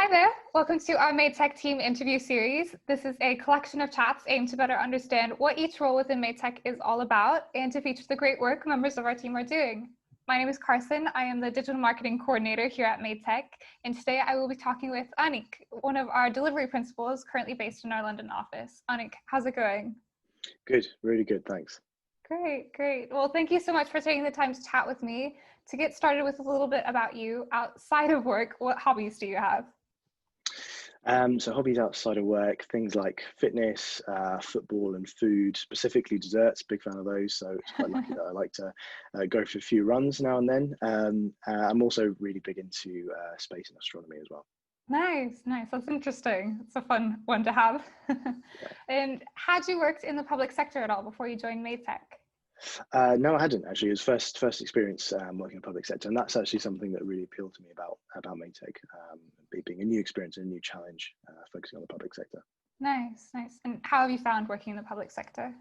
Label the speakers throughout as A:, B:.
A: Hi there, welcome to our Made Tech team interview series. This is a collection of chats aimed to better understand what each role within Made Tech is all about and to feature the great work members of our team are doing. My name is Carson. I am the digital marketing coordinator here at Made Tech, and today I will be talking with Anikh, one of our delivery principals currently based in our London office. Anikh, how's it going?
B: Good, really good, thanks.
A: Great. Well, thank you so much for taking the time to chat with me. To get started with a little bit about you, outside of work, what hobbies do you have?
B: So hobbies outside of work, things like fitness, football and food, specifically desserts, big fan of those. So it's quite lucky that I like to go for a few runs now and then. I'm also really big into space and astronomy as well.
A: Nice. That's interesting. It's a fun one to have. And had you worked in the public sector at all before you joined Made Tech?
B: No, I hadn't actually. It was first experience working in the public sector, and that's actually something that really appealed to me about Maytag, being a new experience and a new challenge, focusing on the public sector.
A: Nice. And how have you found working in the public sector?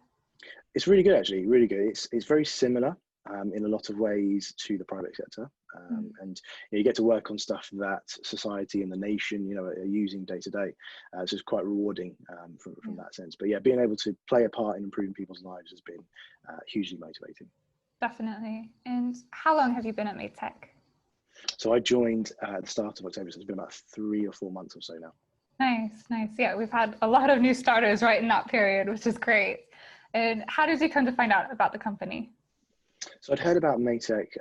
B: It's really good, actually. Really good. It's very similar in a lot of ways to the private sector, and you get to work on stuff that society and the nation, are using day to day. So it's quite rewarding from that sense. But yeah, being able to play a part in improving people's lives has been hugely motivating.
A: Definitely. And how long have you been at Made Tech?
B: So I joined at the start of October, so it's been about 3 or 4 months or so now.
A: Nice. Yeah, we've had a lot of new starters right in that period, which is great. And how did you come to find out about the company?
B: So I'd heard about Maytech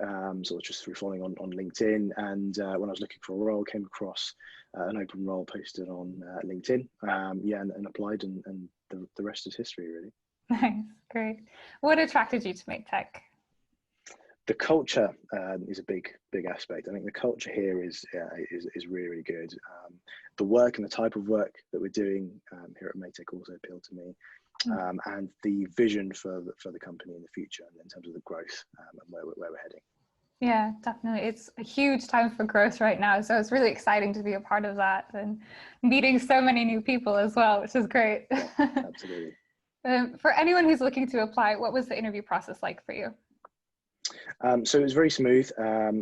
B: sort of just through following on LinkedIn, and when I was looking for a role, came across an open role posted on LinkedIn, and applied, and the rest is history, really.
A: Nice, great. What attracted you to Made Tech?
B: The culture is a big aspect. I think the culture here is really good. The work and the type of work that we're doing here at Maytech also appealed to me. And the vision for the company in the future in terms of the growth and where we're heading. Yeah,
A: definitely. It's a huge time for growth right now. So it's really exciting to be a part of that and meeting so many new people as well, which is great.
B: Yeah, absolutely.
A: For anyone who's looking to apply, what was the interview process like for you?
B: So it was very smooth,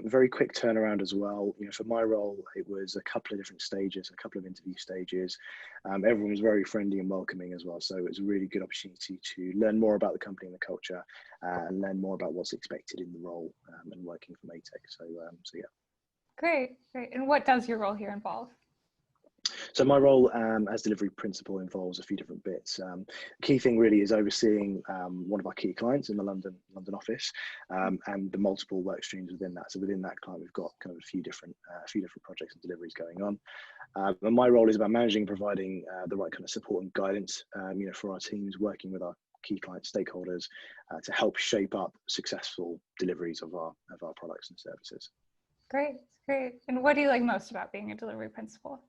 B: very quick turnaround as well. For my role, it was a couple of different stages, a couple of interview stages. Everyone was very friendly and welcoming as well. So it was a really good opportunity to learn more about the company and the culture, and learn more about what's expected in the role and working for Maytech. So yeah.
A: Great. And what does your role here involve?
B: So my role as delivery principal involves a few different bits. Key thing really is overseeing one of our key clients in the London office, and the multiple work streams within that. So within that client, we've got kind of a few different projects and deliveries going on. And my role is about managing and providing the right kind of support and guidance, for our teams, working with our key client stakeholders to help shape up successful deliveries of our products and services.
A: Great. And what do you like most about being a delivery principal?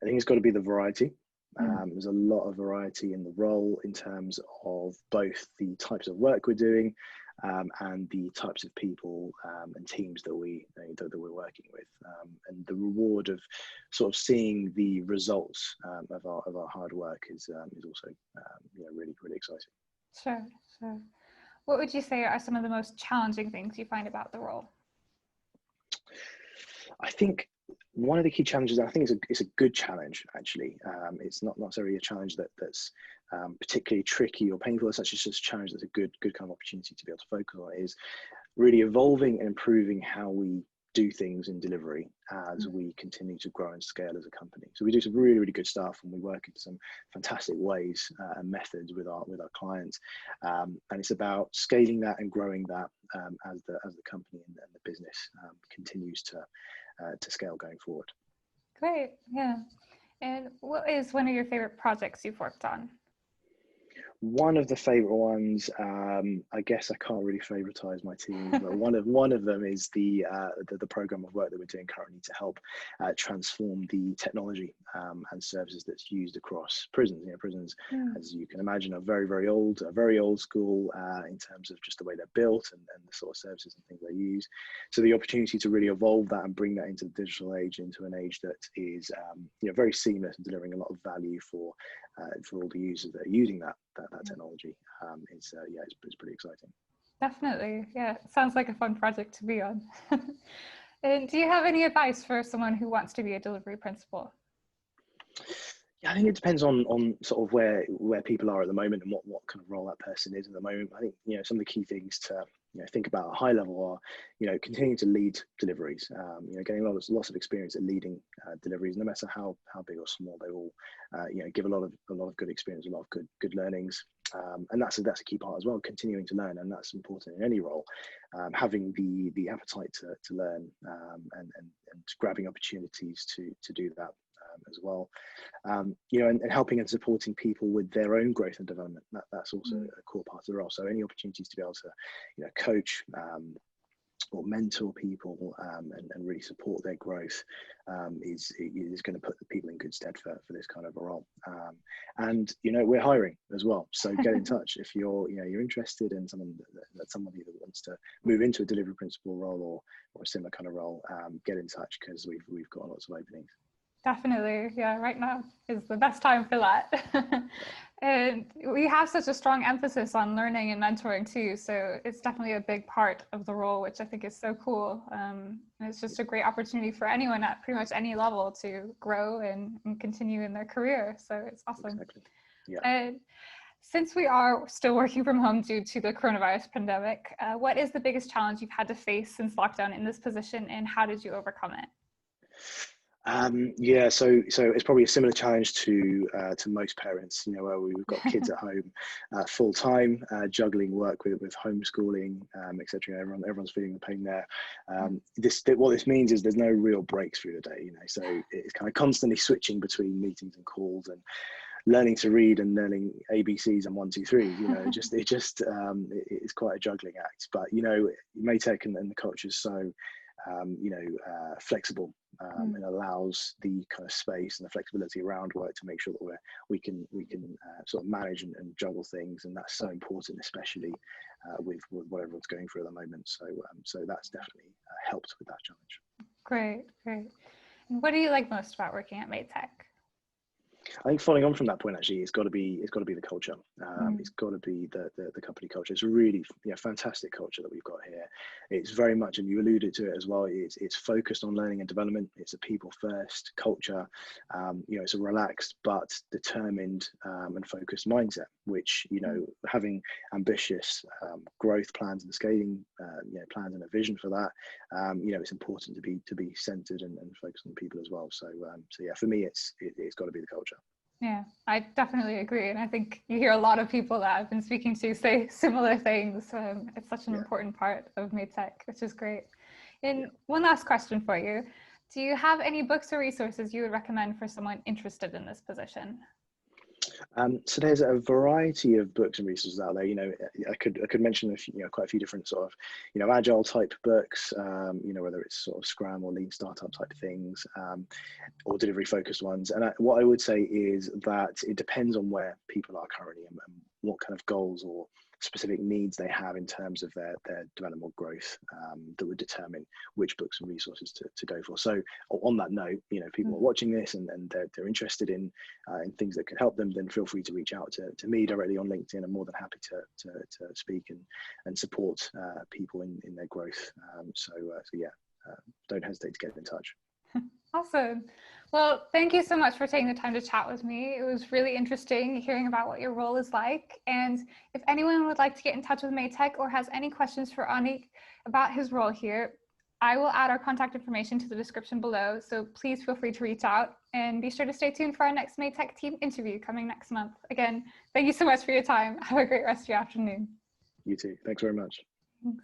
B: I think it's got to be the variety. There's a lot of variety in the role in terms of both the types of work we're doing and the types of people and teams that we're working with, and the reward of sort of seeing the results of our hard work is also really exciting.
A: Sure. What would you say are some of the most challenging things you find about the role?
B: I think one of the key challenges, I think it's a good challenge, actually. It's not necessarily a challenge that's particularly tricky or painful. It's actually just a challenge that's a good kind of opportunity to be able to focus on, is really evolving and improving how we do things in delivery as we continue to grow and scale as a company. So we do some really good stuff, and we work in some fantastic ways and methods with our clients, and it's about scaling that and growing that as the company and the business continues to scale going forward.
A: Great, yeah. And what is one of your favorite projects you've worked on?
B: One of the favorite ones, I guess I can't really favoritize my team, but one of them is the program of work that we're doing currently to help transform the technology and services that's used across prisons. Prisons, as you can imagine, are very old school in terms of just the way they're built and the sort of services and things they use. So the opportunity to really evolve that and bring that into the digital age, into an age that is very seamless and delivering a lot of value for all the users that are using that technology, it's pretty exciting.
A: Definitely, yeah. It sounds like a fun project to be on. And do you have any advice for someone who wants to be a delivery principal?
B: Yeah, I think it depends on sort of where people are at the moment and what kind of role that person is at the moment. I think, some of the key things to think about at a high level are, continuing to lead deliveries, getting lots of experience at leading deliveries, no matter how big or small. They all give a lot of good experience, a lot of good learnings. And that's a key part as well, continuing to learn, and that's important in any role. Having the appetite to learn, and grabbing opportunities to do that as well. And helping and supporting people with their own growth and development. That's also a core part of the role. So any opportunities to be able to, coach or mentor people and really support their growth is going to put the people in good stead for this kind of a role. And we're hiring as well, so get in touch if you're interested in somebody that wants to move into a delivery principal role or a similar kind of role. Get in touch, because we've got lots of openings.
A: Definitely. Yeah, right now is the best time for that. And we have such a strong emphasis on learning and mentoring too. So it's definitely a big part of the role, which I think is so cool. And it's just a great opportunity for anyone at pretty much any level to grow and continue in their career. So it's awesome.
B: Exactly. Yeah.
A: And since we are still working from home due to the coronavirus pandemic, what is the biggest challenge you've had to face since lockdown in this position, and how did you overcome it?
B: So it's probably a similar challenge to most parents, where we've got kids at home full time, juggling work with homeschooling, etc. Everyone's feeling the pain there. What this means is there's no real breaks through the day, so it's kind of constantly switching between meetings and calls and learning to read and learning ABCs and 1, 2, 3. It's quite a juggling act. But Maytech and the culture is so flexible, and allows the kind of space and the flexibility around work to make sure that we can sort of manage and juggle things, and that's so important, especially with what everyone's going through at the moment. So that's definitely helped with that challenge. Great.
A: And what do you like most about working at Maytech?
B: I think following on from that point, actually, it's got to be the culture. It's got to be the company culture. It's a really fantastic culture that we've got here. It's very much, and you alluded to it as well, it's focused on learning and development. It's a people first culture. It's a relaxed but determined and focused mindset, which having ambitious growth plans and scaling plans and a vision for that. It's important to be centered and focused on people as well. So for me, it's got to be the culture.
A: Yeah, I definitely agree. And I think you hear a lot of people that I've been speaking to say similar things. It's such an important part of Maytech, which is great. And one last question for you. Do you have any books or resources you would recommend for someone interested in this position?
B: So there's a variety of books and resources out there. I could mention quite a few different sort of agile type books. Whether it's sort of Scrum or Lean Startup type things, or delivery focused ones. And what I would say is that it depends on where people are currently and what kind of goals or specific needs they have in terms of their development growth, that would determine which books and resources to go for. So on that note, people are watching this and they're interested in things that could help them, then feel free to reach out to me directly on LinkedIn. I'm more than happy to speak and support people in their growth. Don't hesitate to get in touch.
A: Awesome. Well, thank you so much for taking the time to chat with me. It was really interesting hearing about what your role is like. And if anyone would like to get in touch with Maytech or has any questions for Anikh about his role here, I will add our contact information to the description below. So please feel free to reach out, and be sure to stay tuned for our next Maytech team interview coming next month. Again, thank you so much for your time. Have a great rest of your afternoon.
B: You too. Thanks very much.
A: Thanks.